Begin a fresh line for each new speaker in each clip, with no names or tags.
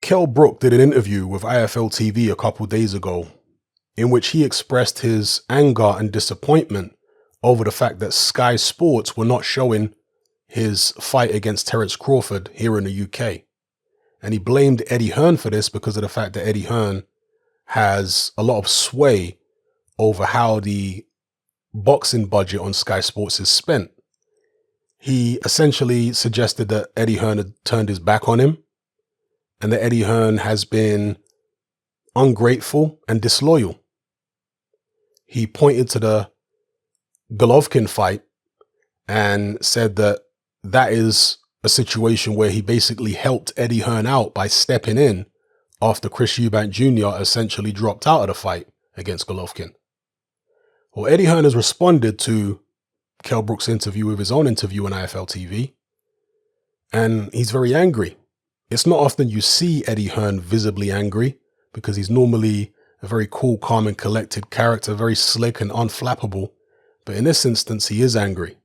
Kell Brook did an interview with IFL TV a couple days ago in which he expressed his anger and disappointment over the fact that Sky Sports were not showing his fight against Terence Crawford here in the UK. And he blamed Eddie Hearn for this because of the fact that Eddie Hearn has a lot of sway over how the boxing budget on Sky Sports is spent. He essentially suggested that Eddie Hearn had turned his back on him and that Eddie Hearn has been ungrateful and disloyal. He pointed to the Golovkin fight and said that that is a situation where he basically helped Eddie Hearn out by stepping in after Chris Eubank Jr. essentially dropped out of the fight against Golovkin. Well, Eddie Hearn has responded to Kell Brook's interview with his own interview on IFL TV, and he's very angry. It's not often you see Eddie Hearn visibly angry because he's normally a very cool, calm, and collected character, very slick and unflappable. But in this instance, he is angry.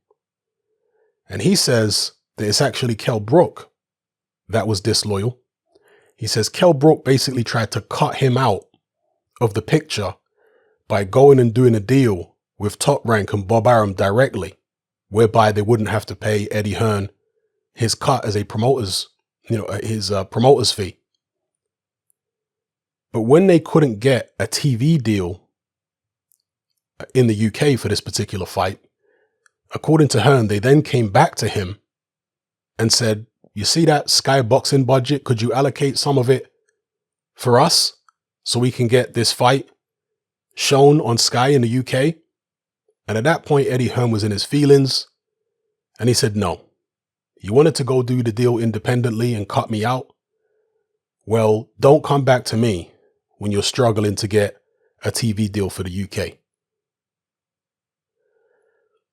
And he says that it's actually Kell Brook that was disloyal. He says Kell Brook basically tried to cut him out of the picture by going and doing a deal with Top Rank and Bob Arum directly, whereby they wouldn't have to pay Eddie Hearn his cut as a promoter's, his promoter's fee. But when they couldn't get a TV deal in the UK for this particular fight, according to Hearn, they then came back to him and said, you see that Sky boxing budget? Could you allocate some of it for us so we can get this fight shown on Sky in the UK? And at that point, Eddie Hearn was in his feelings and he said, no, you wanted to go do the deal independently and cut me out? Well, don't come back to me when you're struggling to get a TV deal for the UK.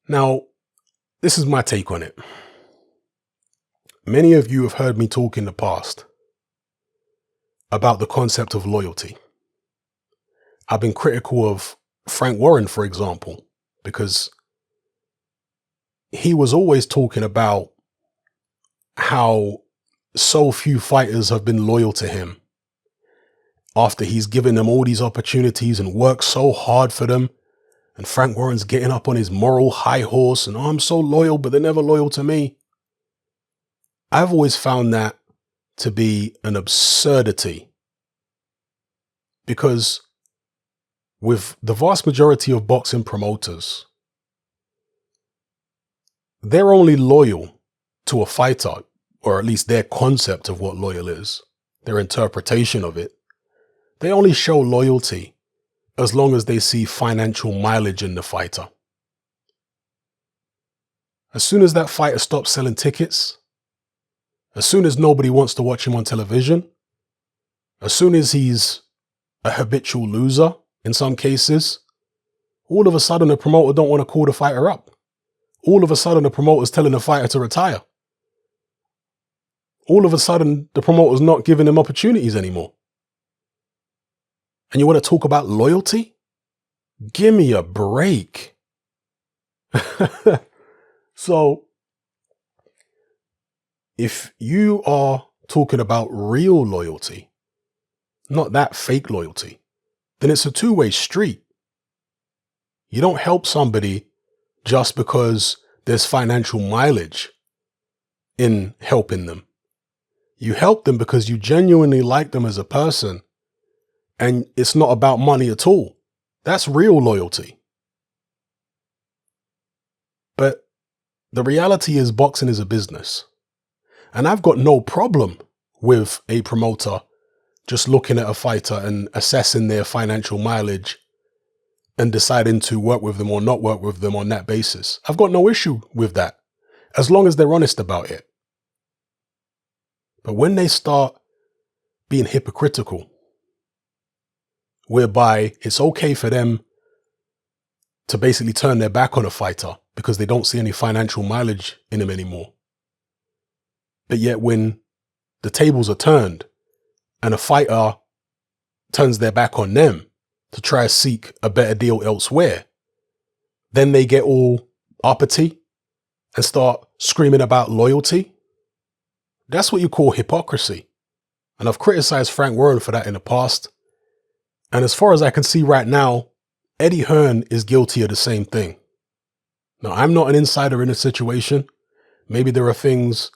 Now, this is my take on it. Many of you have heard me talk in the past about the concept of loyalty. I've been critical of Frank Warren, for example, because he was always talking about how so few fighters have been loyal to him after he's given them all these opportunities and worked so hard for them. And Frank Warren's getting up on his moral high horse and, oh, I'm so loyal, but they're never loyal to me. I've always found that to be an absurdity, because with the vast majority of boxing promoters, they're only loyal to a fighter, or at least their concept of what loyal is, their interpretation of it. They only show loyalty as long as they see financial mileage in the fighter. As soon as that fighter stops selling tickets, as soon as nobody wants to watch him on television, as soon as he's a habitual loser in some cases, all of a sudden the promoter don't want to call the fighter up. All of a sudden the promoter's telling the fighter to retire. All of a sudden the promoter's not giving him opportunities anymore. And you want to talk about loyalty? Give me a break. So, if you are talking about real loyalty, not that fake loyalty, then it's a two-way street. You don't help somebody just because there's financial mileage in helping them. You help them because you genuinely like them as a person, and it's not about money at all. That's real loyalty. But the reality is boxing is a business. And I've got no problem with a promoter just looking at a fighter and assessing their financial mileage and deciding to work with them or not work with them on that basis. I've got no issue with that, as long as they're honest about it. But when they start being hypocritical, whereby it's okay for them to basically turn their back on a fighter because they don't see any financial mileage in him anymore. But yet when the tables are turned and a fighter turns their back on them to try to seek a better deal elsewhere, then they get all uppity and start screaming about loyalty. That's what you call hypocrisy. And I've criticized Frank Warren for that in the past. And as far as I can see right now, Eddie Hearn is guilty of the same thing. Now, I'm not an insider in the situation. Maybe there are things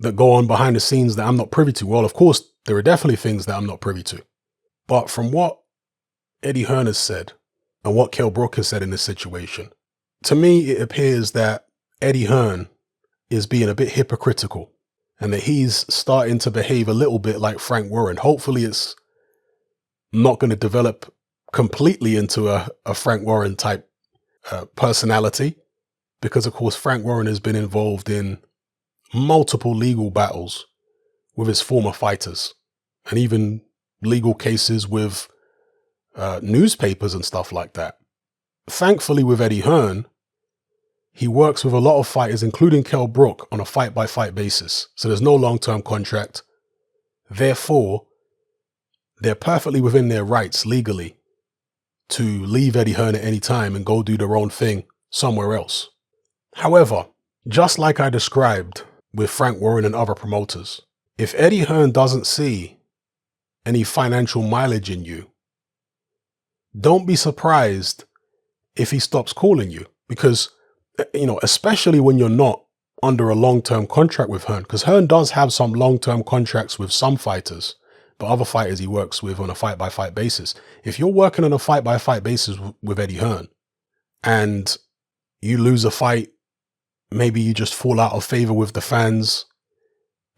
that go on behind the scenes that I'm not privy to. Well, of course, there are definitely things that I'm not privy to. But from what Eddie Hearn has said and what Kell Brook has said in this situation, to me, it appears that Eddie Hearn is being a bit hypocritical and that he's starting to behave a little bit like Frank Warren. Hopefully it's not going to develop completely into a Frank Warren type personality, because of course Frank Warren has been involved in multiple legal battles with his former fighters and even legal cases with newspapers and stuff like that. Thankfully with Eddie Hearn, he works with a lot of fighters, including Kell Brook, on a fight-by-fight basis. So there's no long-term contract. Therefore, they're perfectly within their rights legally to leave Eddie Hearn at any time and go do their own thing somewhere else. However, just like I described with Frank Warren and other promoters, if Eddie Hearn doesn't see any financial mileage in you, don't be surprised if he stops calling you, because, you know, especially when you're not under a long-term contract with Hearn, because Hearn does have some long-term contracts with some fighters, but other fighters he works with on a fight-by-fight basis. If you're working on a fight-by-fight basis with Eddie Hearn and you lose a fight, maybe you just fall out of favor with the fans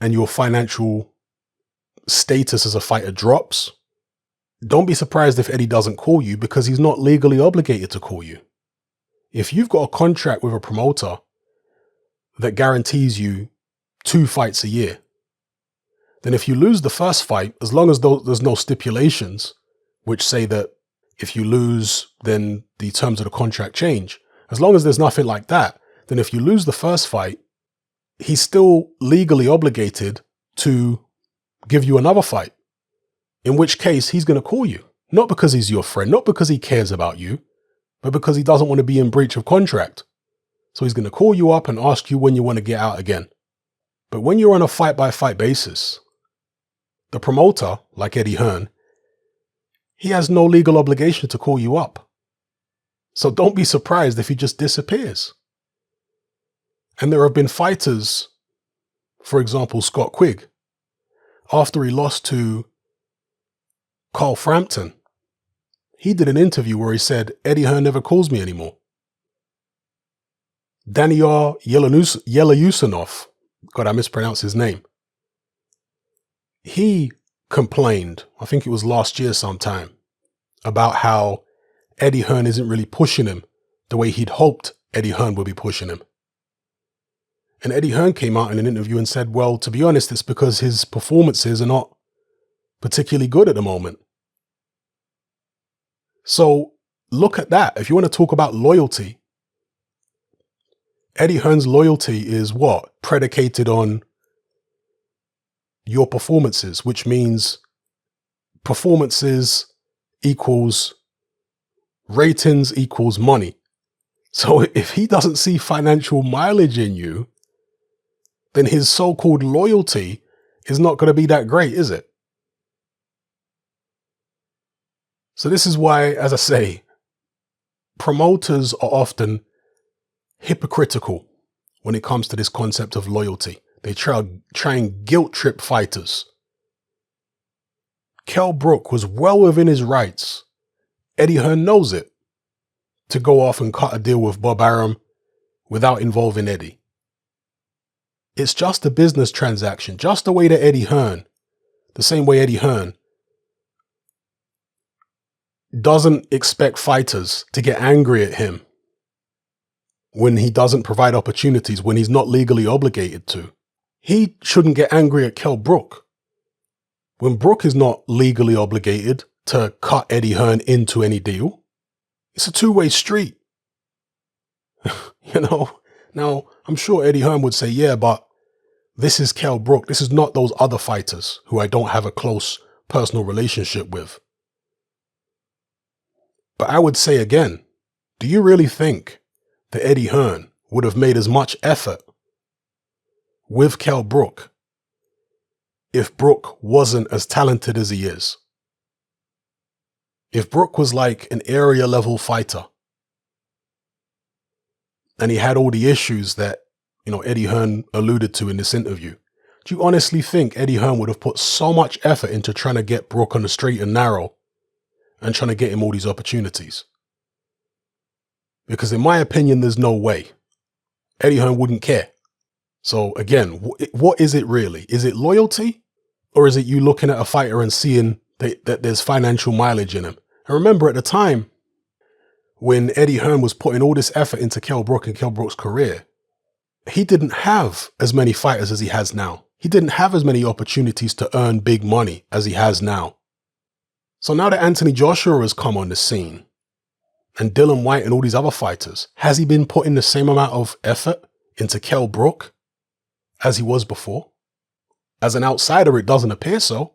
and your financial status as a fighter drops, don't be surprised if Eddie doesn't call you, because he's not legally obligated to call you. If you've got a contract with a promoter that guarantees you 2 fights a year, then if you lose the first fight, as long as there's no stipulations which say that if you lose, then the terms of the contract change, as long as there's nothing like that, then if you lose the first fight, he's still legally obligated to give you another fight, in which case he's going to call you, not because he's your friend, not because he cares about you, but because he doesn't want to be in breach of contract. So he's going to call you up and ask you when you want to get out again. But when you're on a fight-by-fight basis, the promoter, like Eddie Hearn, he has no legal obligation to call you up. So don't be surprised if he just disappears. And there have been fighters, for example, Scott Quigg, after he lost to Carl Frampton, he did an interview where he said, Eddie Hearn never calls me anymore. Daniel Yelayusinov, God, I mispronounced his name. He complained, I think it was last year sometime, about how Eddie Hearn isn't really pushing him the way he'd hoped Eddie Hearn would be pushing him. And Eddie Hearn came out in an interview and said, well, to be honest, it's because his performances are not particularly good at the moment. So look at that. If you want to talk about loyalty, Eddie Hearn's loyalty is what? Predicated on your performances, which means performances equals ratings equals money. So if he doesn't see financial mileage in you, then his so-called loyalty is not going to be that great, is it? So this is why, as I say, promoters are often hypocritical when it comes to this concept of loyalty. They try and guilt trip fighters. Kell Brook was well within his rights. Eddie Hearn knows it, to go off and cut a deal with Bob Arum without involving Eddie. It's just a business transaction, just the way that Eddie Hearn, the same way Eddie Hearn doesn't expect fighters to get angry at him when he doesn't provide opportunities, when he's not legally obligated to. He shouldn't get angry at Kell Brook when Brook is not legally obligated to cut Eddie Hearn into any deal. It's a two-way street. You know, now I'm sure Eddie Hearn would say, yeah, but this is Kell Brook. This is not those other fighters who I don't have a close personal relationship with. But I would say again, do you really think that Eddie Hearn would have made as much effort with Kell Brook if Brook wasn't as talented as he is. If Brook was like an area level fighter and he had all the issues that, Eddie Hearn alluded to in this interview, do you honestly think Eddie Hearn would have put so much effort into trying to get Brook on the straight and narrow and trying to get him all these opportunities? Because in my opinion, there's no way. Eddie Hearn wouldn't care. So again, what is it really? Is it loyalty? Or is it you looking at a fighter and seeing that there's financial mileage in him? And remember, at the time when Eddie Hearn was putting all this effort into Kell Brook and Kell Brook's career, he didn't have as many fighters as he has now. He didn't have as many opportunities to earn big money as he has now. So now that Anthony Joshua has come on the scene, and Dylan White and all these other fighters, has he been putting the same amount of effort into Kell Brook as he was before? As an outsider, it doesn't appear so.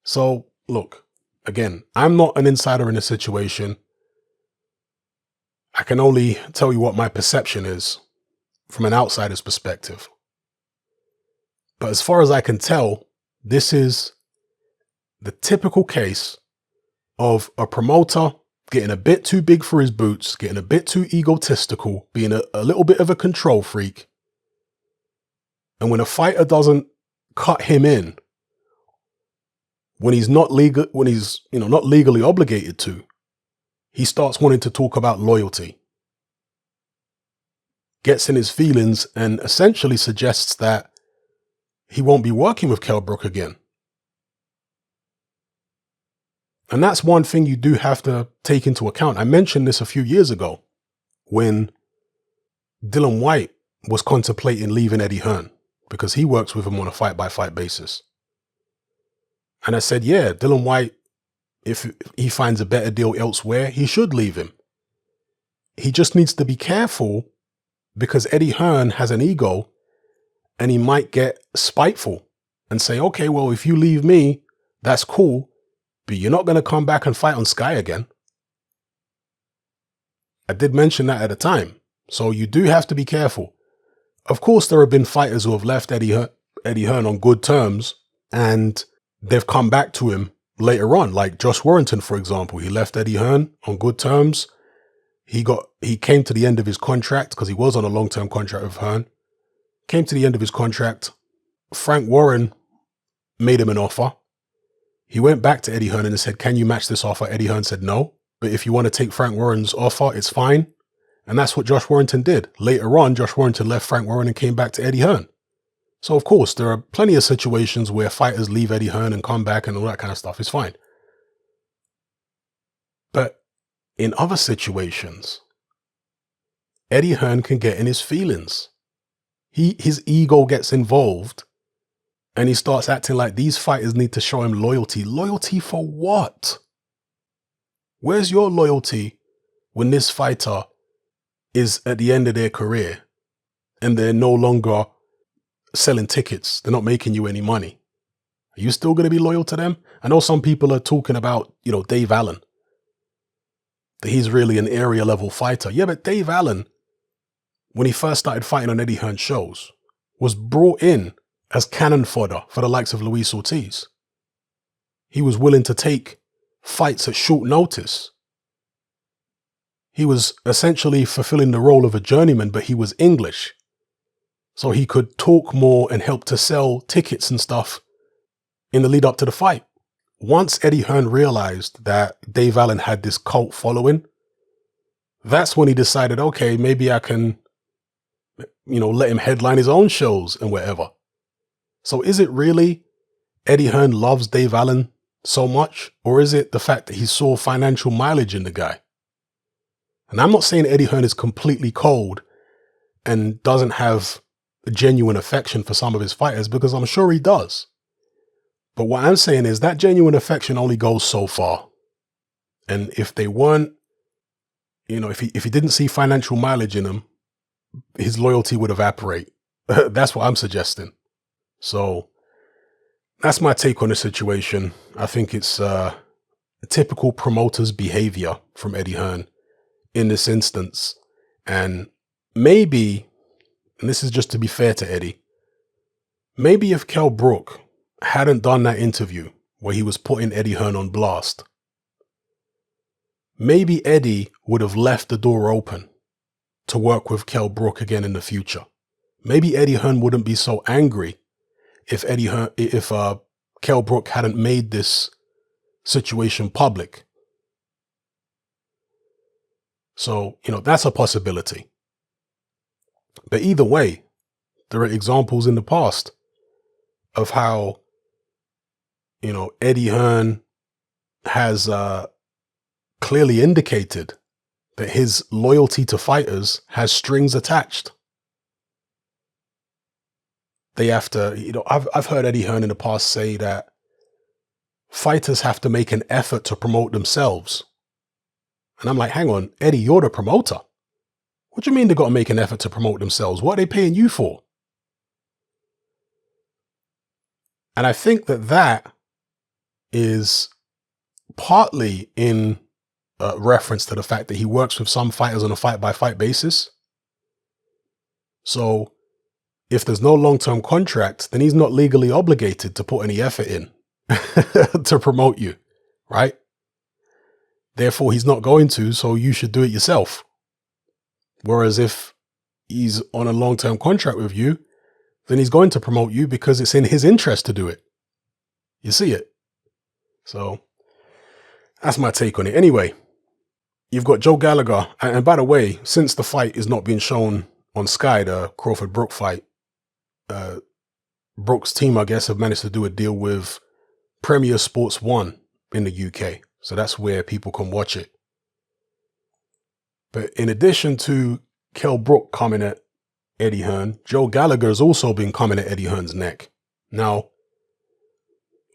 So, look, again, I'm not an insider in the situation. I can only tell you what my perception is from an outsider's perspective. But as far as I can tell, this is the typical case of a promoter getting a bit too big for his boots, getting a bit too egotistical, being a little bit of a control freak. And when a fighter doesn't cut him in, when he's not not legally obligated to, he starts wanting to talk about loyalty. Gets in his feelings and essentially suggests that he won't be working with Kell Brook again. And that's one thing you do have to take into account. I mentioned this a few years ago when Dylan White was contemplating leaving Eddie Hearn because he works with him on a fight-by-fight basis. And I said, yeah, Dylan White, if he finds a better deal elsewhere, he should leave him. He just needs to be careful because Eddie Hearn has an ego and he might get spiteful and say, okay, well, if you leave me, that's cool, but you're not going to come back and fight on Sky again. I did mention that at the time. So you do have to be careful. Of course, there have been fighters who have left Eddie Hearn on good terms and they've come back to him later on, like Josh Warrington, for example. He left Eddie Hearn on good terms. He came to the end of his contract because he was on a long-term contract with Hearn. Came to the end of his contract. Frank Warren made him an offer. He went back to Eddie Hearn and said, can you match this offer? Eddie Hearn said no, but if you want to take Frank Warren's offer, it's fine. And that's what Josh Warrington did. Later on, Josh Warrington left Frank Warren and came back to Eddie Hearn. So of course, there are plenty of situations where fighters leave Eddie Hearn and come back and all that kind of stuff. It's fine. But in other situations, Eddie Hearn can get in his feelings. His ego gets involved and he starts acting like these fighters need to show him loyalty. Loyalty for what? Where's your loyalty when this fighter is at the end of their career and they're no longer selling tickets? They're not making you any money. Are you still going to be loyal to them? I know some people are talking about, Dave Allen, that he's really an area level fighter. Yeah, but Dave Allen, when he first started fighting on Eddie Hearn shows, was brought in as cannon fodder for the likes of Luis Ortiz. He was willing to take fights at short notice. He was essentially fulfilling the role of a journeyman, but he was English. So he could talk more and help to sell tickets and stuff in the lead up to the fight. Once Eddie Hearn realized that Dave Allen had this cult following, that's when he decided, okay, maybe I can, let him headline his own shows and whatever. So is it really Eddie Hearn loves Dave Allen so much? Or is it the fact that he saw financial mileage in the guy? And I'm not saying Eddie Hearn is completely cold and doesn't have a genuine affection for some of his fighters, because I'm sure he does. But what I'm saying is that genuine affection only goes so far. And if they weren't, if he didn't see financial mileage in them, his loyalty would evaporate. That's what I'm suggesting. So that's my take on the situation. I think it's a typical promoter's behavior from Eddie Hearn in this instance. And maybe, and this is just to be fair to Eddie, maybe if Kell Brook hadn't done that interview where he was putting Eddie Hearn on blast, maybe Eddie would have left the door open to work with Kell Brook again in the future. Maybe Eddie Hearn wouldn't be so angry if Kell Brook hadn't made this situation public. So, that's a possibility. But either way, there are examples in the past of how, Eddie Hearn has clearly indicated that his loyalty to fighters has strings attached. They have to, I've heard Eddie Hearn in the past say that fighters have to make an effort to promote themselves. And I'm like, hang on, Eddie, you're the promoter. What do you mean they got to make an effort to promote themselves? What are they paying you for? And I think that is partly in reference to the fact that he works with some fighters on a fight-by-fight basis. So if there's no long-term contract, then he's not legally obligated to put any effort in to promote you, right? Therefore, he's not going to, so you should do it yourself. Whereas if he's on a long-term contract with you, then he's going to promote you because it's in his interest to do it. You see it? So that's my take on it. Anyway, you've got Joe Gallagher. And by the way, since the fight is not being shown on Sky, the Crawford Brook fight, Brook's team, I guess, have managed to do a deal with Premier Sports 1 in the UK. So that's where people can watch it. But in addition to Kell Brook coming at Eddie Hearn, Joe Gallagher has also been coming at Eddie Hearn's neck. Now,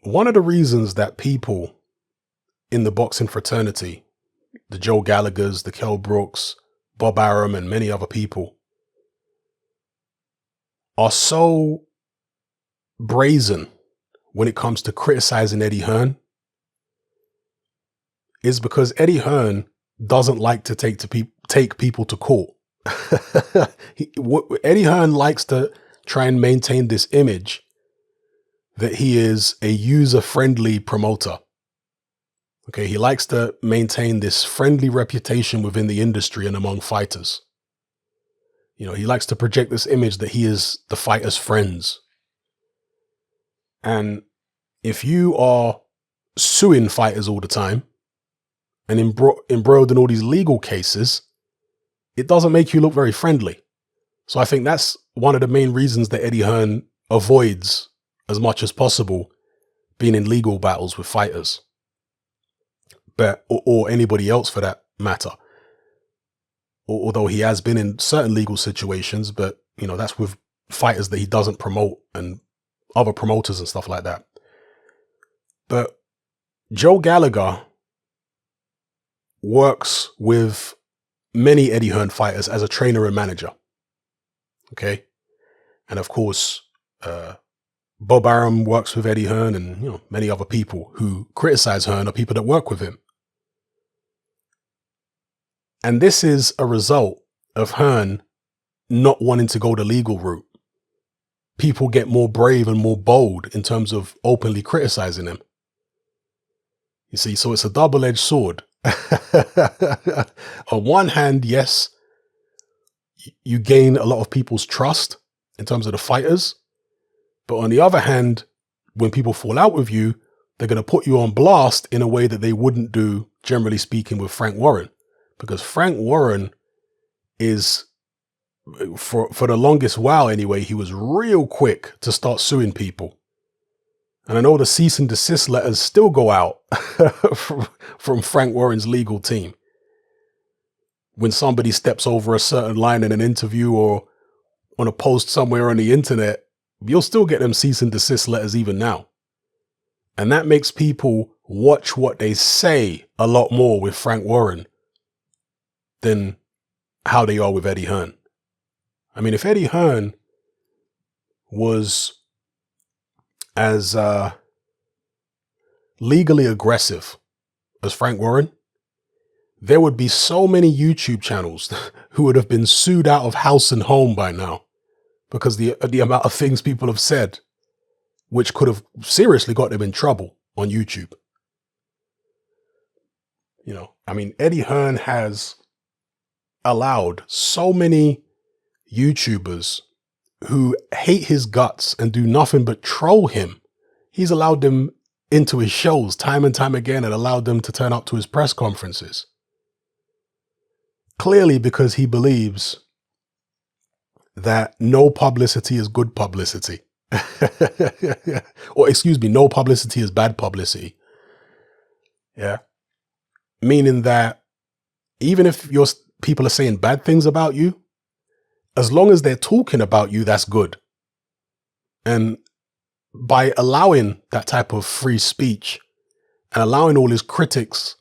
one of the reasons that people in the boxing fraternity, the Joe Gallaghers, the Kell Brooks, Bob Arum, and many other people, are so brazen when it comes to criticizing Eddie Hearn is because Eddie Hearn doesn't like to take people to court. Eddie Hearn likes to try and maintain this image that he is a user-friendly promoter. Okay, he likes to maintain this friendly reputation within the industry and among fighters. He likes to project this image that he is the fighters' friends. And if you are suing fighters all the time and embroiled in all these legal cases, it doesn't make you look very friendly. So I think that's one of the main reasons that Eddie Hearn avoids as much as possible being in legal battles with fighters, or anybody else for that matter. Although he has been in certain legal situations, but that's with fighters that he doesn't promote and other promoters and stuff like that. But Joe Gallagher works with many Eddie Hearn fighters as a trainer and manager. Okay. And of course, Bob Arum works with Eddie Hearn, and many other people who criticize Hearn are people that work with him. And this is a result of Hearn not wanting to go the legal route. People get more brave and more bold in terms of openly criticizing him. You see, so it's a double-edged sword. On one hand, yes, you gain a lot of people's trust in terms of the fighters. But on the other hand, when people fall out with you, they're going to put you on blast in a way that they wouldn't do, generally speaking, with Frank Warren. Because Frank Warren is, for the longest while anyway, he was real quick to start suing people. And I know the cease and desist letters still go out from Frank Warren's legal team. When somebody steps over a certain line in an interview or on a post somewhere on the internet, you'll still get them cease and desist letters even now. And that makes people watch what they say a lot more with Frank Warren than how they are with Eddie Hearn. I mean, if Eddie Hearn was as legally aggressive as Frank Warren, there would be so many YouTube channels who would have been sued out of house and home by now because the amount of things people have said which could have seriously got them in trouble on YouTube. You know, I mean, Eddie Hearn has allowed so many YouTubers who hate his guts and do nothing but troll him. He's allowed them into his shows time and time again and allowed them to turn up to his press conferences. Clearly because he believes that no publicity is good publicity. Or excuse me, no publicity is bad publicity. Yeah. Meaning that even if your people are saying bad things about you, as long as they're talking about you, that's good. And by allowing that type of free speech and allowing all his critics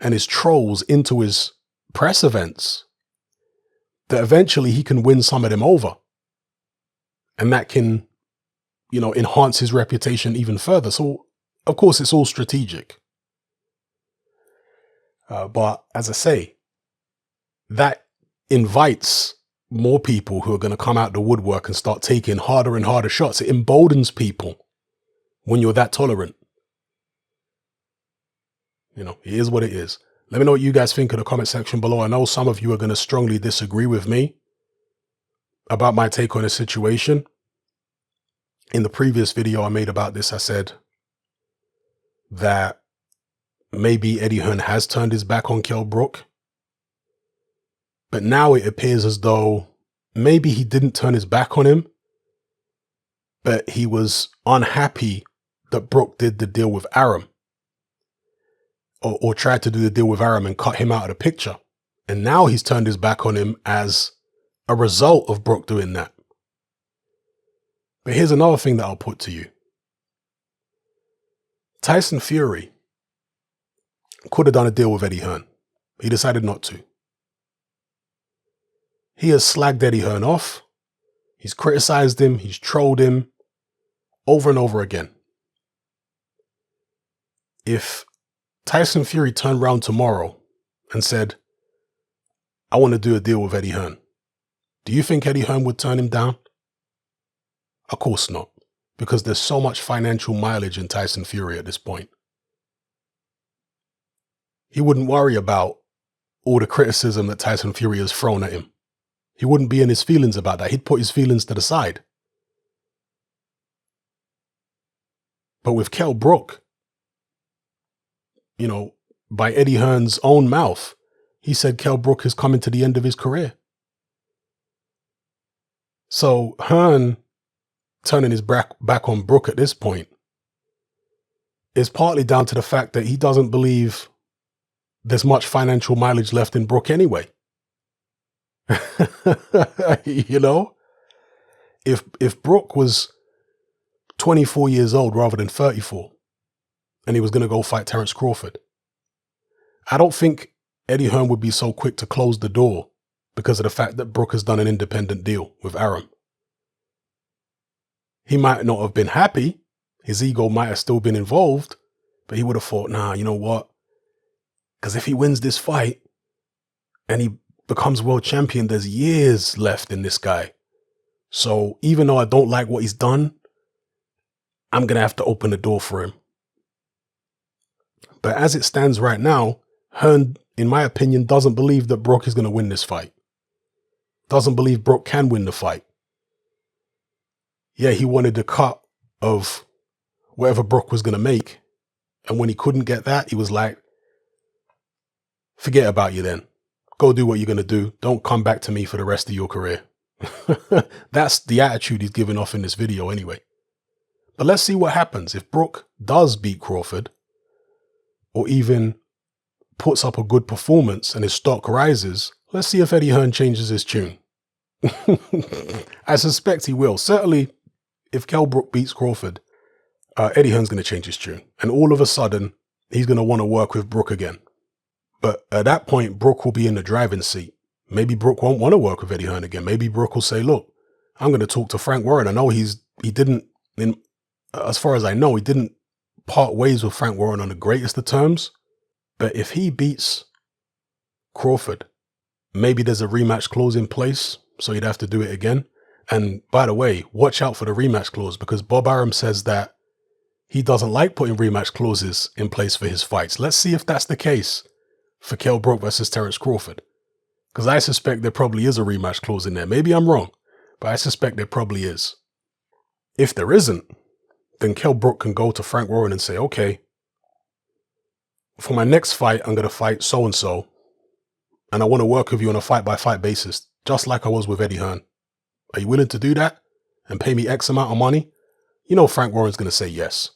and his trolls into his press events, that eventually he can win some of them over. And that can, you know, enhance his reputation even further. So, of course, it's all strategic. But as I say, that invites more people who are going to come out the woodwork and start taking harder and harder shots. It emboldens people when you're that tolerant. You know, it is what it is. Let me know what you guys think in the comment section below. I know some of you are going to strongly disagree with me about my take on the situation. In the previous video I made about this, I said that maybe Eddie Hearn has turned his back on Kell Brook. But now it appears as though maybe he didn't turn his back on him, but he was unhappy that Brook did the deal with Aram, or tried to do the deal with Aram and cut him out of the picture. And now he's turned his back on him as a result of Brook doing that. But here's another thing that I'll put to you. Tyson Fury could have done a deal with Eddie Hearn. He decided not to. He has slagged Eddie Hearn off. He's criticized him. He's trolled him over and over again. If Tyson Fury turned around tomorrow and said, I want to do a deal with Eddie Hearn, do you think Eddie Hearn would turn him down? Of course not, because there's so much financial mileage in Tyson Fury at this point. He wouldn't worry about all the criticism that Tyson Fury has thrown at him. He wouldn't be in his feelings about that. He'd put his feelings to the side. But with Kell Brook, you know, by Eddie Hearn's own mouth, he said Kell Brook is coming to the end of his career. So Hearn turning his back on Brook at this point is partly down to the fact that he doesn't believe there's much financial mileage left in Brook anyway. You know, if Brook was 24 years old rather than 34 and he was going to go fight Terence Crawford, I don't think Eddie Hearn would be so quick to close the door because of the fact that Brook has done an independent deal with Aram. He might not have been happy. His ego might have still been involved, but he would have thought, nah, you know what? Because if he wins this fight and he becomes world champion, there's years left in this guy. So even though I don't like what he's done, I'm going to have to open the door for him. But as it stands right now, Hearn, in my opinion, doesn't believe that Brook is going to win this fight. Doesn't believe Brook can win the fight. Yeah, he wanted the cut of whatever Brook was going to make. And when he couldn't get that, he was like, forget about you then. Go do what you're going to do. Don't come back to me for the rest of your career. That's the attitude he's giving off in this video anyway. But let's see what happens. If Brook does beat Crawford, or even puts up a good performance and his stock rises, let's see if Eddie Hearn changes his tune. I suspect he will. Certainly, if Kell Brook beats Crawford, Eddie Hearn's going to change his tune. And all of a sudden, he's going to want to work with Brook again. But at that point, Brook will be in the driving seat. Maybe Brook won't want to work with Eddie Hearn again. Maybe Brook will say, look, I'm going to talk to Frank Warren. I know he didn't, as far as I know, he didn't part ways with Frank Warren on the greatest of terms. But if he beats Crawford, maybe there's a rematch clause in place, so he'd have to do it again. And by the way, watch out for the rematch clause, because Bob Arum says that he doesn't like putting rematch clauses in place for his fights. Let's see if that's the case for Kell Brook versus Terence Crawford. Because I suspect there probably is a rematch clause in there. Maybe I'm wrong, but I suspect there probably is. If there isn't, then Kell Brook can go to Frank Warren and say, okay, for my next fight, I'm going to fight so-and-so, and I want to work with you on a fight-by-fight basis, just like I was with Eddie Hearn. Are you willing to do that and pay me X amount of money? You know Frank Warren's going to say yes.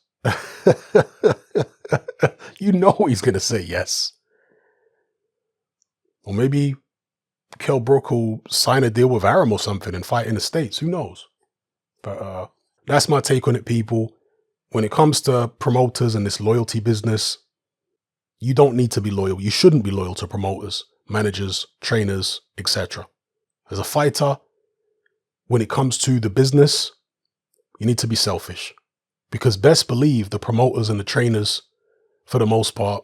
You know he's going to say yes. Or maybe Kell Brook will sign a deal with Arum or something and fight in the States. Who knows? But that's my take on it, people. When it comes to promoters and this loyalty business, you don't need to be loyal. You shouldn't be loyal to promoters, managers, trainers, etc. As a fighter, when it comes to the business, you need to be selfish. Because best believe the promoters and the trainers, for the most part,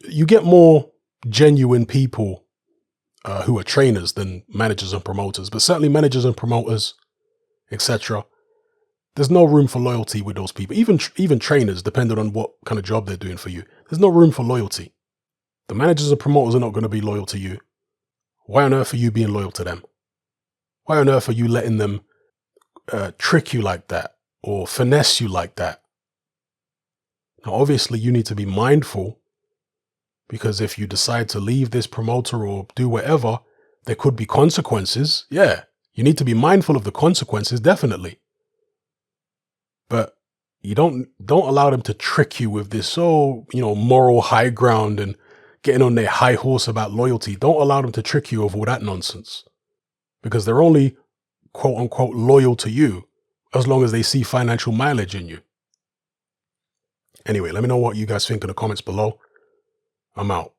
you get more genuine people who are trainers than managers and promoters. But certainly managers and promoters, etc., there's no room for loyalty with those people. Even trainers, depending on what kind of job they're doing for you, there's no room for loyalty. The managers and promoters are not going to be loyal to you. Why on earth are you being loyal to them? Why on earth are you letting them trick you like that or finesse you like that? Now, obviously, you need to be mindful, because if you decide to leave this promoter or do whatever, there could be consequences. Yeah, you need to be mindful of the consequences, definitely. But you don't allow them to trick you with this moral high ground and getting on their high horse about loyalty. Don't allow them to trick you with all that nonsense, because they're only quote unquote loyal to you as long as they see financial mileage in you. Anyway, let me know what you guys think in the comments below. I'm out.